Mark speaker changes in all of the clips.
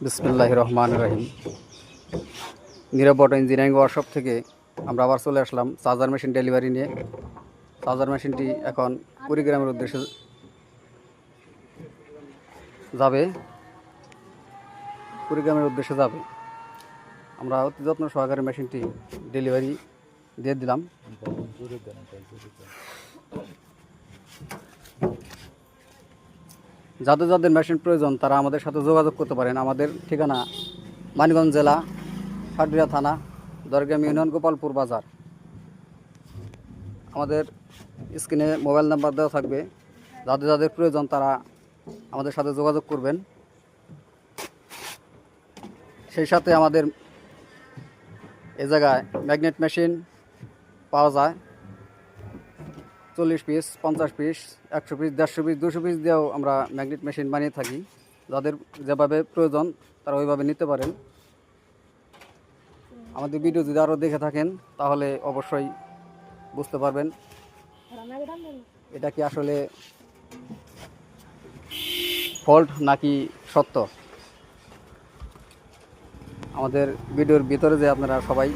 Speaker 1: বিসমিল্লাহির রহমানির রহিম। নিরাপদ ইঞ্জিনিয়ারিং ওয়ার্কশপ থেকে আমরা আবার চলে আসলাম চার্জার মেশিন ডেলিভারি নিয়ে। চার্জার মেশিনটি এখন কুড়িগ্রামের উদ্দেশ্যে যাবে। আমরা অতি যত্ন সহকারে মেশিনটি ডেলিভারি দিয়ে দিলাম। যাদের যাদের মেশিন প্রয়োজন তারা আমাদের সাথে যোগাযোগ করতে পারেন। আমাদের ঠিকানা মানিকগঞ্জ জেলা, সাটুরিয়া থানা, দরগাম ইউনিয়ন, গোপালপুর বাজার। আমাদের স্ক্রিনে মোবাইল নাম্বার দেওয়া থাকবে। যাদের যাদের প্রয়োজন তারা আমাদের সাথে যোগাযোগ করবেন। সেই সাথে আমাদের এ জায়গায় ম্যাগনেট মেশিন পাওয়া যায়। 40 piece, 50 piece, 100 piece, 150 piece, 200 piece দিয়েও আমরা ম্যাগনেট মেশিন বানিয়ে থাকি। যাদের যেভাবে প্রয়োজন তারা ওইভাবে নিতে পারেন। আমাদের ভিডিও যদি আরও দেখে থাকেন তাহলে অবশ্যই বুঝতে পারবেন এটা কি আসলে ফল্ট নাকি সত্য। আমাদের ভিডিওর ভিতরে যে আপনারা সবাই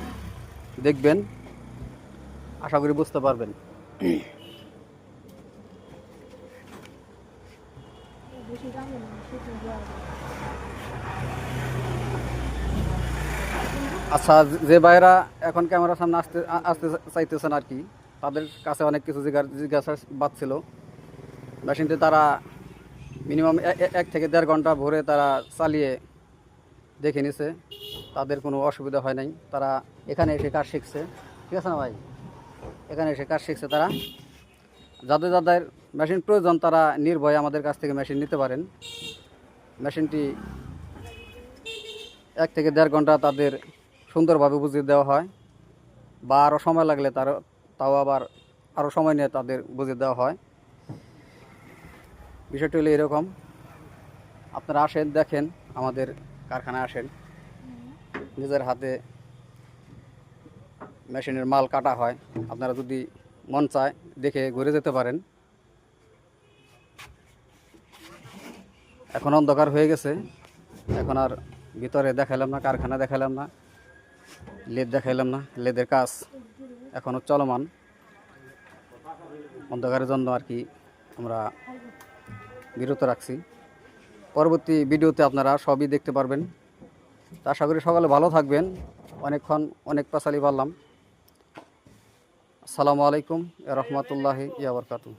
Speaker 1: দেখবেন, আশা করি বুঝতে পারবেন। আচ্ছা, যে ভাইরা এখন ক্যামেরার সামনে আসতে চাইতেছেন আর কি, তাদের কাছে অনেক কিছু জিজ্ঞাসাবাদ ছিল। মেশিনটি তারা মিনিমাম 1 থেকে 1.5 ঘন্টা ভরে তারা চালিয়ে দেখে নিছে, তাদের কোনো অসুবিধা হয় নাই। তারা এখানে এসে কাজ শিখছে, ঠিক আছে না ভাই? এখানে এসে কাজ শিখছে তারা। যাদের যাদের মেশিন প্রয়োজন তারা নির্ভয়ে আমাদের কাছ থেকে মেশিন নিতে পারেন। মেশিনটি 1 থেকে 1.5 ঘন্টা তাদের সুন্দরভাবে বুঝিয়ে দেওয়া হয়, বা আরও সময় লাগলে তাও আবার আরও সময় নিয়ে তাদের বুঝিয়ে দেওয়া হয়। বিষয়টি হলো এরকম। আপনারা আসেন, দেখেন, আমাদের কারখানায় আসেন, নিজের হাতে মেশিনের মাল কাটা হয়। আপনারা যদি মন চায় দেখে ঘুরে যেতে পারেন। এখন অন্ধকার হয়ে গেছে, এখন আর ভিতরে দেখাইলাম না, কারখানা দেখাইলাম না, লেদ দেখাইলাম না। লেদের কাজ এখনও চলমান। অন্ধকারের জন্য আর কি আমরা বিরত রাখছি। পরবর্তী ভিডিওতে আপনারা সবই দেখতে পারবেন। আশা করি সকালে ভালো থাকবেন। অনেকক্ষণ অনেক পাঁচালি পারলাম। আসসালামু আলাইকুম ওয়া রাহমাতুল্লাহি ওয়া বারাকাতুহু।